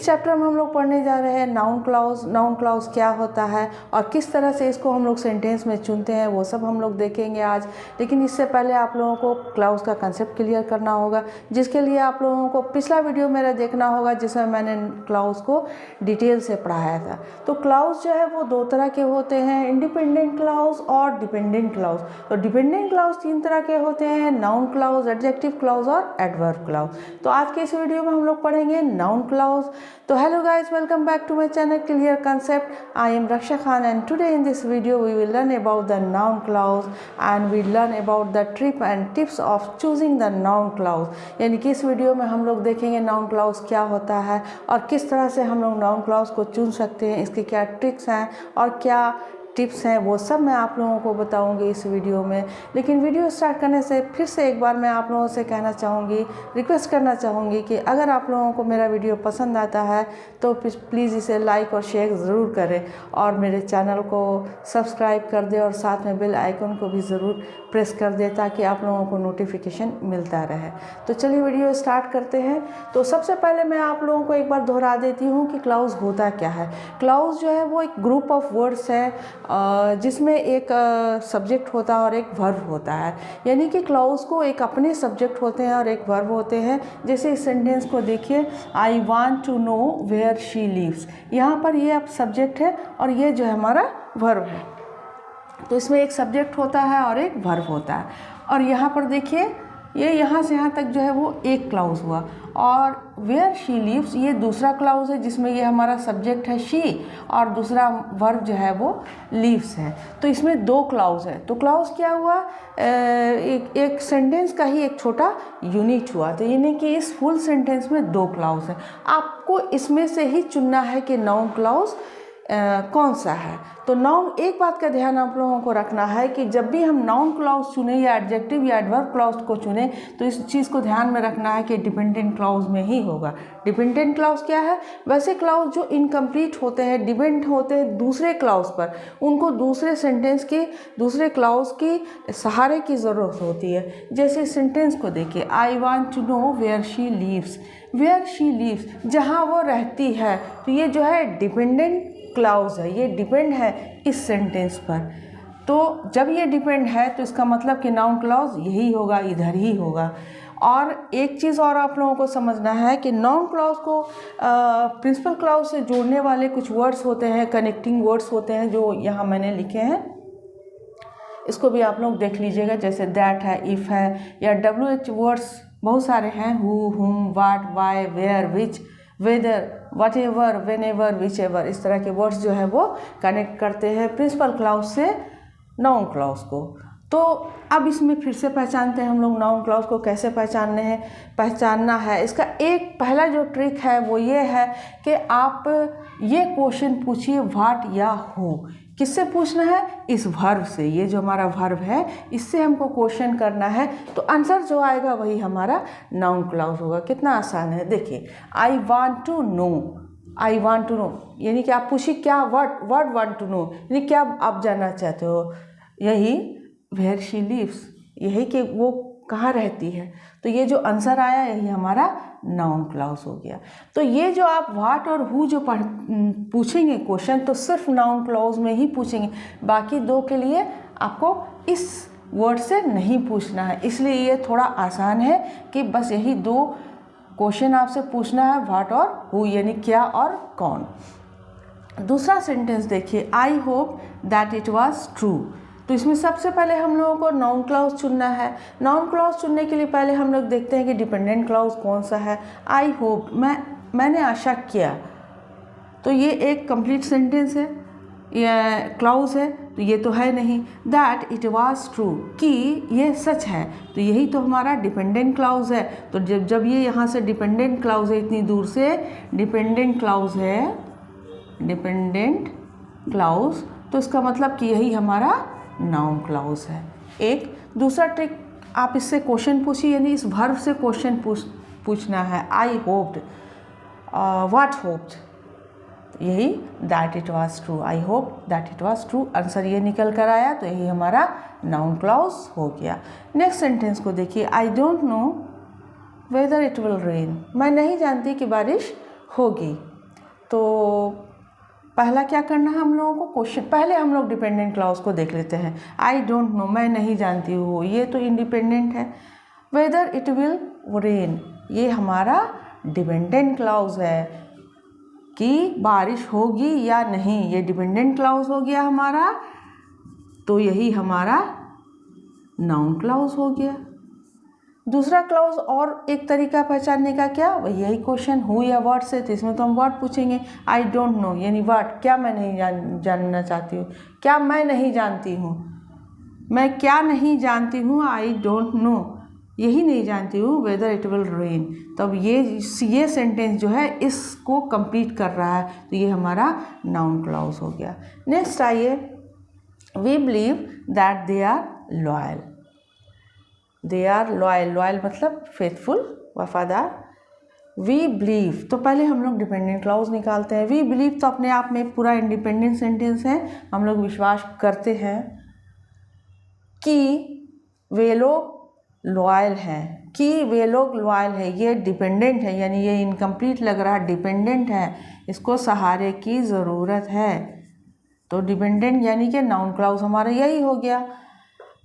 इस चैप्टर में हम लोग पढ़ने जा रहे हैं नाउन क्लाउज। नाउन क्लाउज क्या होता है और किस तरह से इसको हम लोग सेंटेंस में चुनते हैं, वो सब हम लोग देखेंगे आज। लेकिन इससे पहले आप लोगों को क्लाउज का कंसेप्ट क्लियर करना होगा, जिसके लिए आप लोगों को पिछला वीडियो मेरा देखना होगा जिसमें मैंने क्लाउज को डिटेल से पढ़ाया था। तो क्लाउज जो है वो दो तरह के होते हैं, इंडिपेंडेंट क्लाउज और डिपेंडेंट क्लाउज। तो डिपेंडेंट क्लाउज तीन तरह के होते हैं, नाउन क्लाउज, एडजेक्टिव क्लाउज और एडवर्ब क्लाउज। तो आज के इस वीडियो में हम लोग पढ़ेंगे नाउन क्लाउज। तो hello guys, welcome back to my channel clear concept. I am Raksha Khan and today in this video we will learn about the noun clause and we learn about the trick and tips of choosing the noun clause. यानी कि इस video में हम लोग देखेंगे noun clause क्या होता है और किस तरह से हम लोग नाउन क्लाउज को चुन सकते हैं, इसके क्या ट्रिक्स हैं और क्या टिप्स हैं, वो सब मैं आप लोगों को बताऊंगी इस वीडियो में। लेकिन वीडियो स्टार्ट करने से फिर से एक बार मैं आप लोगों से कहना चाहूँगी, रिक्वेस्ट करना चाहूँगी कि अगर आप लोगों को मेरा वीडियो पसंद आता है तो प्लीज़ इसे लाइक और शेयर ज़रूर करें और मेरे चैनल को सब्सक्राइब कर दें और साथ में बेल आइकन को भी ज़रूर प्रेस कर दें ताकि आप लोगों को नोटिफिकेशन मिलता रहे। तो चलिए वीडियो स्टार्ट करते हैं। तो सबसे पहले मैं आप लोगों को एक बार दोहरा देती हूँ कि क्लाउज होता क्या है। क्लाउज जो है वो एक ग्रुप ऑफ वर्ड्स है जिसमें एक सब्जेक्ट होता है और एक वर्ब होता है। यानी कि क्लाउज को एक अपने सब्जेक्ट होते हैं और एक वर्ब होते हैं। जैसे इस सेंटेंस को देखिए, I want to know where she lives. यहाँ पर ये अब सब्जेक्ट है और ये जो है हमारा वर्ब है। तो इसमें एक सब्जेक्ट होता है और एक वर्ब होता है। और यहाँ पर देखिए ये यहाँ से यहाँ तक जो है वो एक क्लाउज हुआ और वेयर शी लिव्स ये दूसरा क्लाउज है जिसमें ये हमारा सब्जेक्ट है शी और दूसरा वर्ब जो है वो लिव्स है। तो इसमें दो क्लाउज है। तो क्लाउज क्या हुआ, एक सेंटेंस का ही एक छोटा यूनिट हुआ। तो यानी कि इस फुल सेंटेंस में दो क्लाउज है। आपको इसमें से ही चुनना है कि नाउन क्लाउज कौन सा है। तो नाउन, एक बात का ध्यान आप लोगों को रखना है कि जब भी हम नाउन क्लाउज चुने या एडजेक्टिव या एडवर्ब क्लाउज को चुने तो इस चीज़ को ध्यान में रखना है कि डिपेंडेंट क्लाउज में ही होगा। डिपेंडेंट क्लाउज क्या है, वैसे क्लाउज जो इनकम्प्लीट होते हैं, डिपेंड होते हैं दूसरे क्लाउज पर, उनको दूसरे सेंटेंस के दूसरे क्लाउज की सहारे की ज़रूरत होती है। जैसे सेंटेंस को देखिए, I want to know where she lives. Where she lives, जहाँ वो रहती है। तो ये जो है डिपेंडेंट क्लाउज है, ये डिपेंड है इस सेंटेंस पर। तो जब ये डिपेंड है तो इसका मतलब कि नाउन क्लाउज यही होगा, इधर ही होगा। और एक चीज़ और आप लोगों को समझना है कि नाउन क्लाउज को प्रिंसिपल क्लाउज से जोड़ने वाले कुछ वर्ड्स होते हैं, कनेक्टिंग वर्ड्स होते हैं जो यहाँ मैंने लिखे हैं। इसको भी आप लोग देख लीजिएगा, जैसे दैट है, इफ़ है, या WH वर्ड्स बहुत सारे हैं, who, whom, what, why, where, which, whether, whatever, whenever, whichever. इस तरह के वर्ड्स जो है वो कनेक्ट करते हैं प्रिंसिपल क्लाउज से नाउन क्लाउज को। तो अब इसमें फिर से पहचानते हैं हम लोग नाउन क्लाउज को कैसे पहचानना है। इसका एक पहला जो ट्रिक है वो ये है कि आप ये क्वेश्चन पूछिए, व्हाट या हु। किससे पूछना है, इस वर्ब से। ये जो हमारा वर्ब है इससे हमको क्वेश्चन करना है, तो आंसर जो आएगा वही हमारा नाउन क्लाउज होगा। कितना आसान है, देखिए, I want to know. I want to know यानी कि आप पूछिए क्या, व्हाट वांट टू नो यानी क्या आप जानना चाहते हो। यही वेयर शी लिव्स, यही कि वो कहाँ रहती है। तो ये जो आंसर आया यही हमारा नाउन क्लाउज हो गया। तो ये जो आप व्हाट और हु जो पूछेंगे क्वेश्चन, तो सिर्फ नाउन क्लाउज में ही पूछेंगे, बाकी दो के लिए आपको इस वर्ड से नहीं पूछना है। इसलिए ये थोड़ा आसान है कि बस यही दो क्वेश्चन आपसे पूछना है, व्हाट और हु, यानी क्या और कौन। दूसरा सेंटेंस देखिए, I hope that it was true. तो इसमें सबसे पहले हम लोगों को नाउन क्लाउज चुनना है। नाउन क्लाउज चुनने के लिए पहले हम लोग देखते हैं कि डिपेंडेंट क्लाउज कौन सा है। आई होप, मैंने आशा किया, तो ये एक कंप्लीट सेंटेंस है, ये क्लाउज है, तो ये तो है नहीं। दैट इट वाज ट्रू, कि ये सच है, तो यही तो हमारा डिपेंडेंट क्लाउज है। तो जब ये यहाँ से डिपेंडेंट क्लाउज है, इतनी दूर से डिपेंडेंट क्लाउज है, डिपेंडेंट क्लाउज, तो इसका मतलब कि यही हमारा नाउन क्लाउज है। एक दूसरा ट्रिक, आप इससे क्वेश्चन पूछिए, यानी इस वर्ब से क्वेश्चन पूछना है। आई होप्ड, व्हाट होप्ड, यही that it was true. I hope that it was true, answer ये निकल कर आया, तो यही हमारा नाउन क्लाउज हो गया। नेक्स्ट सेंटेंस को देखिए, आई don't know whether it will rain. मैं नहीं जानती कि बारिश होगी। तो पहला क्या करना है हम लोगों को, क्वेश्चन पहले हम लोग डिपेंडेंट क्लॉज को देख लेते हैं। आई डोंट नो, मैं नहीं जानती हूँ, ये तो इंडिपेंडेंट है। वेदर इट विल रेन, ये हमारा डिपेंडेंट क्लॉज है कि बारिश होगी या नहीं, ये डिपेंडेंट क्लॉज हो गया हमारा। तो यही हमारा नाउन क्लॉज हो गया। दूसरा क्लॉज और एक तरीका पहचानने का क्या, यही क्वेश्चन हु या व्हाट से, तो इसमें तो हम व्हाट पूछेंगे। आई डोंट नो यानी व्हाट, क्या मैं नहीं जानना चाहती हूँ, क्या मैं नहीं जानती हूँ, मैं क्या नहीं जानती हूँ, आई डोंट नो, यही नहीं जानती हूँ वेदर इट विल रेन। तब ये सेंटेंस जो है इसको कंप्लीट कर रहा है, तो ये हमारा नाउन क्लॉज हो गया। नेक्स्ट आइए, we believe that they are loyal. They are loyal, loyal मतलब फेथफुल, वफादार। वी बिलीव, तो पहले हम लोग डिपेंडेंट क्लॉज निकालते हैं। वी बिलीव तो अपने आप में पूरा इंडिपेंडेंट सेंटेंस है, हम लोग विश्वास करते हैं कि वे लोग लॉयल हैं, कि वे लोग लॉयल है। ये डिपेंडेंट है यानी ये इनकम्प्लीट लग रहा है, डिपेंडेंट है, इसको सहारे की ज़रूरत है। तो डिपेंडेंट यानी कि नाउन क्लॉज हमारा यही हो गया।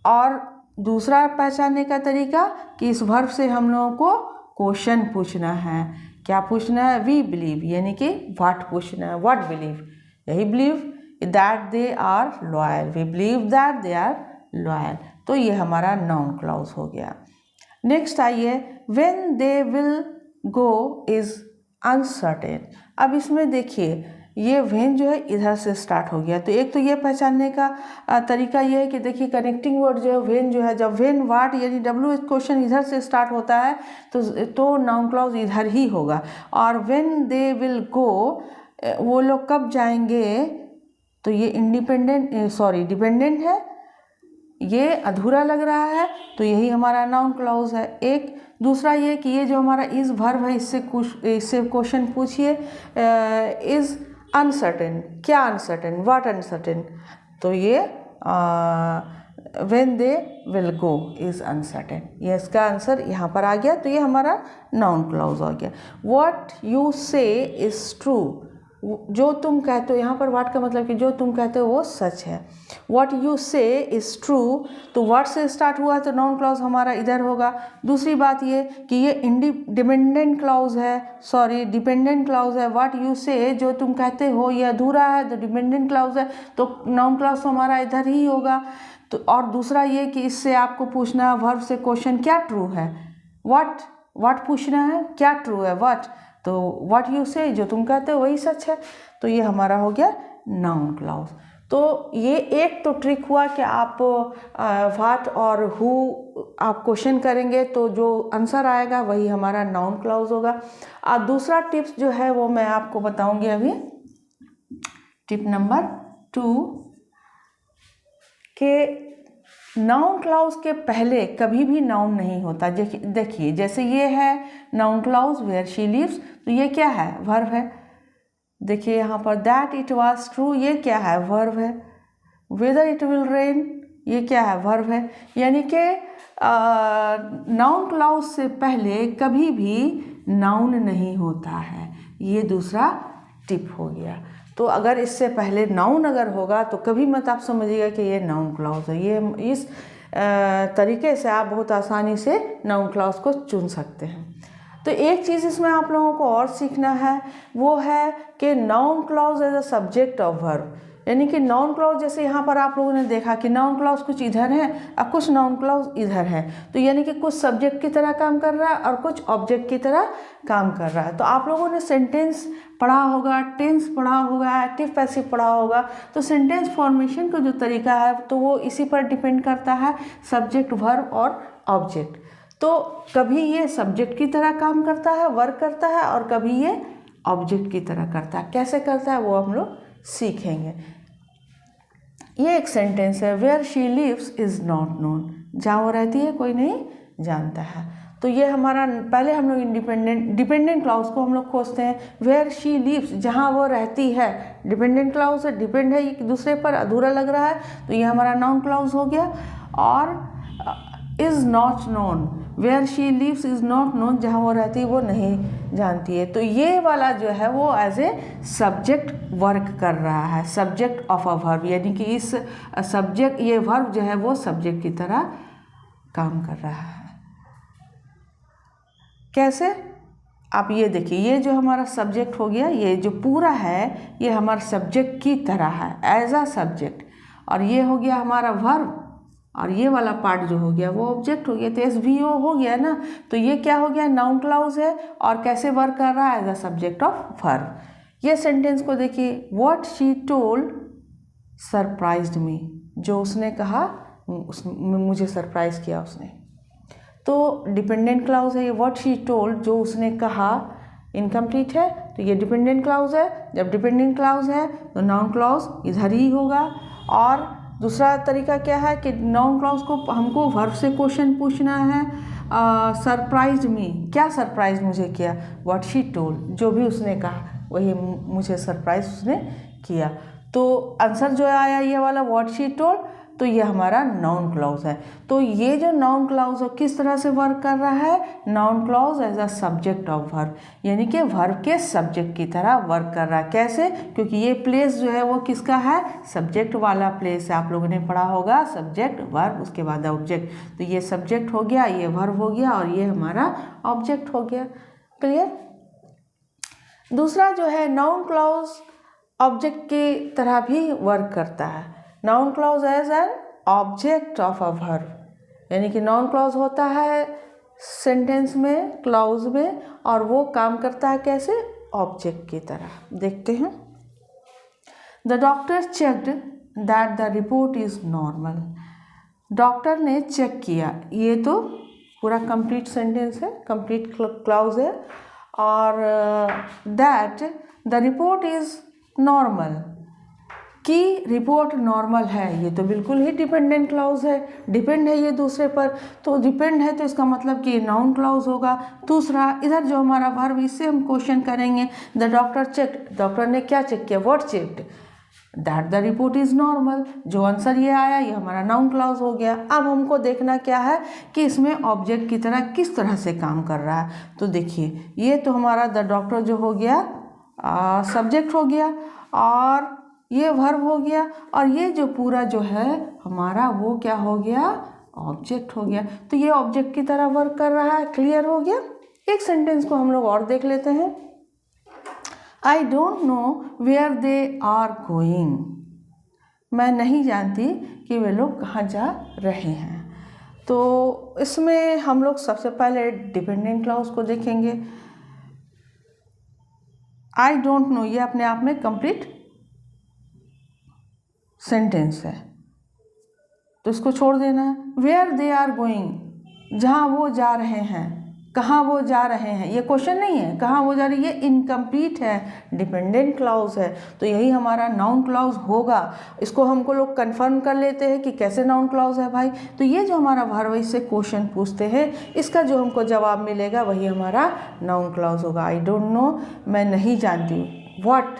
और दूसरा पहचानने का तरीका कि इस वर्ब से हम लोगों को क्वेश्चन पूछना है। क्या पूछना है, वी बिलीव यानी कि व्हाट पूछना है, व्हाट बिलीव, यही believe that they are loyal, we believe that they are loyal. तो ये हमारा नाउन क्लॉज हो गया। नेक्स्ट आइए, when they will go is uncertain. अब इसमें देखिए ये व्हेन जो है इधर से स्टार्ट हो गया, तो एक तो ये पहचानने का तरीका ये है कि देखिए कनेक्टिंग वर्ड जो है व्हेन जो है, जब व्हेन व्हाट यानी डब्ल्यू क्वेश्चन इधर से स्टार्ट होता है तो नाउन क्लॉज इधर ही होगा। और व्हेन दे विल गो, वो लोग कब जाएंगे, तो ये डिपेंडेंट है, ये अधूरा लग रहा है, तो यही हमारा नाउन क्लॉज है। एक दूसरा ये कि ये जो हमारा इज वर्ब है इससे क्वेश्चन पूछिए, इज अनसर्टेन, क्या अनसर्टेन, व्हाट अनसर्टेन, तो ये when they will go is uncertain, ये इसका आंसर यहाँ पर आ गया। तो ये हमारा नाउन क्लॉज आ गया। व्हाट यू से इज ट्रू, जो तुम कहते हो, यहाँ पर व्हाट का मतलब कि जो तुम कहते हो वो सच है। व्हाट यू से इज़ ट्रू, तो व्हाट से स्टार्ट हुआ तो नाउन क्लॉज हमारा इधर होगा। दूसरी बात ये कि ये डिपेंडेंट क्लॉज है, व्हाट यू से जो तुम कहते हो ये अधूरा है, तो डिपेंडेंट क्लॉज है, तो नाउन क्लॉज हमारा इधर ही होगा। तो और दूसरा ये कि इससे आपको पूछना है वर्ब से क्वेश्चन क्या ट्रू है, व्हाट पूछना है, क्या ट्रू है, व्हाट, तो व्हाट यू से जो तुम कहते हो वही सच है, तो ये हमारा हो गया नाउन क्लॉज। तो ये एक तो ट्रिक हुआ कि आप व्हाट और हु आप क्वेश्चन करेंगे तो जो आंसर आएगा वही हमारा नाउन क्लॉज होगा। और दूसरा टिप्स जो है वो मैं आपको बताऊंगी अभी, टिप नंबर 2 के नाउन क्लॉज के पहले कभी भी नाउन नहीं होता। देखिए जैसे ये है noun clause where she lives, तो ये क्या है, वर्ब है। देखिए यहाँ पर दैट इट वाज ट्रू, ये क्या है, वर्ब है। वेदर इट विल रेन, ये क्या है, वर्ब है। यानी कि नाउन क्लॉज से पहले कभी भी नाउन नहीं होता है, ये दूसरा टिप हो गया। तो अगर इससे पहले नाउन अगर होगा तो कभी मत आप समझिएगा कि ये नाउन क्लॉज है। ये इस तरीके से आप बहुत आसानी से नाउन क्लॉज को चुन सकते हैं। तो एक चीज़ इसमें आप लोगों को और सीखना है, वो है कि noun clause as a subject of verb, यानी कि नाउन क्लॉज जैसे यहाँ पर आप लोगों ने देखा कि नाउन क्लॉज कुछ इधर है और कुछ नाउन क्लॉज इधर है, तो यानी कि कुछ सब्जेक्ट की तरह काम कर रहा है और कुछ ऑब्जेक्ट की तरह काम कर रहा है। तो आप लोगों ने सेंटेंस पढ़ा होगा, टेंस पढ़ा होगा, एक्टिव पैसिव पढ़ा होगा, तो सेंटेंस फॉर्मेशन का जो तरीका है तो वो इसी पर डिपेंड करता है, सब्जेक्ट, वर्ब और ऑब्जेक्ट। तो कभी ये सब्जेक्ट की तरह काम करता है, वर्क करता है, और कभी ये ऑब्जेक्ट की तरह करता है। कैसे करता है वो हम लोग सीखेंगे। ये एक सेंटेंस है, where she lives is not known, जहाँ वो रहती है कोई नहीं जानता है। तो ये हमारा पहले हम लोग डिपेंडेंट क्लॉज को हम लोग खोजते हैं। वेयर शी लिव्स, जहाँ वो रहती है, डिपेंडेंट क्लॉज है, डिपेंड है एक दूसरे पर, अधूरा लग रहा है, तो ये हमारा नाउन क्लॉज हो गया। और is not known, where she lives is not known, जहाँ वो रहती है वो नहीं जानती है। तो ये वाला जो है वो एज ए सब्जेक्ट वर्क कर रहा है, सब्जेक्ट ऑफ अ वर्ब, यानी कि इस सब्जेक्ट, ये वर्ब जो है वो सब्जेक्ट की तरह काम कर रहा है। कैसे? आप ये देखिए, ये जो हमारा सब्जेक्ट हो गया, ये जो पूरा है ये हमारा सब्जेक्ट की तरह है, एज अ सब्जेक्ट, और ये हो गया हमारा वर्ब, और ये वाला पार्ट जो हो गया वो ऑब्जेक्ट हो गया। तो SVO हो गया ना, तो ये क्या हो गया, नाउन क्लाउज है और कैसे वर्क कर रहा है, as a subject of verb. ये सेंटेंस को देखिए, what she told surprised me, जो उसने कहा मुझे सरप्राइज किया उसने। तो डिपेंडेंट क्लाउज है ये, व्हाट शी टोल्ड, जो उसने कहा, इनकम्प्लीट है तो ये डिपेंडेंट क्लाउज है। जब डिपेंडेंट क्लाउज है तो नाउन क्लाउज इधर ही होगा। और दूसरा तरीका क्या है कि नाउन क्लाउज को हमको वर्ब से क्वेश्चन पूछना है। सरप्राइज मी, क्या सरप्राइज मुझे किया, व्हाट शी टोल्ड, जो भी उसने कहा वही मुझे सरप्राइज उसने किया। तो आंसर जो आया ये वाला व्हाट शी टोल्ड, तो ये हमारा नाउन क्लाउज है। तो ये जो नाउन क्लाउज है किस तरह से वर्क कर रहा है, noun clause as a subject of verb, यानी कि वर्ब के सब्जेक्ट की तरह वर्क कर रहा है। कैसे? क्योंकि ये प्लेस जो है वो किसका है, सब्जेक्ट वाला प्लेस है। आप लोगों ने पढ़ा होगा सब्जेक्ट वर्ब उसके बाद ऑब्जेक्ट। तो ये सब्जेक्ट हो गया, ये वर्ब हो गया और ये हमारा ऑब्जेक्ट हो गया। क्लियर? दूसरा जो है नाउन क्लाउज ऑब्जेक्ट की तरह भी वर्क करता है। Noun clause as an object of a verb, यानी कि नाउन क्लाउज होता है सेंटेंस में, क्लाउज में, और वो काम करता है कैसे, ऑब्जेक्ट की तरह। देखते हैं, the doctor checked that the report is normal. Doctor ने चेक किया, ये तो पूरा कंप्लीट सेंटेंस है, कंप्लीट क्लाउज है। और that the report is normal, कि रिपोर्ट नॉर्मल है, ये तो बिल्कुल ही डिपेंडेंट क्लाउज है, डिपेंड है ये दूसरे पर। तो डिपेंड है तो इसका मतलब कि ये नाउन क्लाउज होगा। दूसरा इधर जो हमारा वर्ब, इससे हम क्वेश्चन करेंगे, द डॉक्टर चेक, डॉक्टर ने क्या चेक किया, what checked, that the report is normal. जो आंसर ये आया ये हमारा नाउन क्लाउज हो गया। अब हमको देखना क्या है कि इसमें ऑब्जेक्ट की तरह किस तरह से काम कर रहा है। तो देखिए, ये तो हमारा द डॉक्टर जो हो गया सब्जेक्ट हो गया, और ये वर्ब हो गया, और ये जो पूरा जो है हमारा वो क्या हो गया, ऑब्जेक्ट हो गया। तो ये ऑब्जेक्ट की तरह वर्क कर रहा है। क्लियर हो गया? एक सेंटेंस को हम लोग और देख लेते हैं। I don't know where they are going, मैं नहीं जानती कि वे लोग कहाँ जा रहे हैं। तो इसमें हम लोग सबसे पहले डिपेंडेंट क्लाउज को देखेंगे। आई डोंट नो, ये अपने आप में कंप्लीट सेंटेंस है तो इसको छोड़ देना है। वेयर दे आर गोइंग, जहाँ वो जा रहे हैं, कहाँ वो जा रहे हैं, ये क्वेश्चन नहीं है, कहाँ वो जा रही है, ये इनकम्प्लीट है, डिपेंडेंट क्लाउज है। तो यही हमारा नाउन क्लाउज होगा। इसको हमको लोग कंफर्म कर लेते हैं कि कैसे नाउन क्लाउज है भाई। तो ये जो हमारा वर्ब है इससे क्वेश्चन पूछते हैं, इसका जो हमको जवाब मिलेगा वही हमारा नाउन क्लाउज होगा। आई डोंट नो, मैं नहीं जानती हूँ। व्हाट,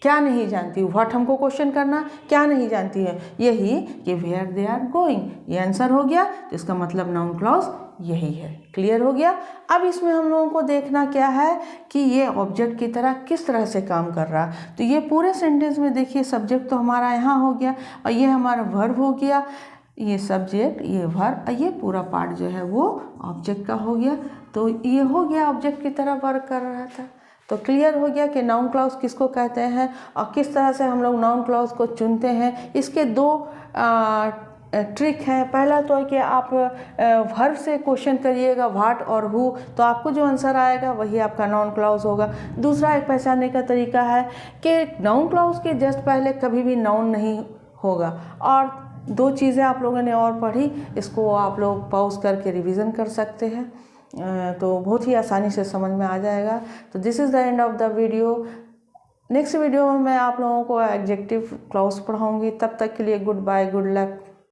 क्या नहीं जानती हूँ, व्हाट हमको क्वेश्चन करना, क्या नहीं जानती है, यही कि वेयर दे आर गोइंग, ये आंसर हो गया। तो इसका मतलब नाउन क्लॉज यही है। क्लियर हो गया? अब इसमें हम लोगों को देखना क्या है कि ये ऑब्जेक्ट की तरह किस तरह से काम कर रहा है। तो ये पूरे सेंटेंस में देखिए, सब्जेक्ट तो हमारा यहाँ हो गया और ये हमारा वर्ब हो गया, ये सब्जेक्ट, ये वर्ब, ये पूरा पार्ट जो है वो ऑब्जेक्ट का हो गया। तो ये हो गया, ऑब्जेक्ट की तरह वर्क कर रहा था। तो क्लियर हो गया कि नाउन क्लॉज किसको कहते हैं और किस तरह से हम लोग नाउन क्लॉज को चुनते हैं। इसके दो ट्रिक है। पहला तो है कि आप वर्ब से क्वेश्चन करिएगा व्हाट और हु, तो आपको जो आंसर आएगा वही आपका नाउन क्लॉज होगा। दूसरा एक पहचानने का तरीका है कि नाउन क्लॉज के जस्ट पहले कभी भी नाउन नहीं होगा। और दो चीज़ें आप लोगों ने और पढ़ी, इसको आप लोग पॉज करके रिवीजन कर सकते हैं, तो बहुत ही आसानी से समझ में आ जाएगा। तो this is the end of the video. Next video में मैं आप लोगों को एडजेक्टिव क्लॉज पढ़ाऊँगी। तब तक के लिए गुड बाय, गुड लक।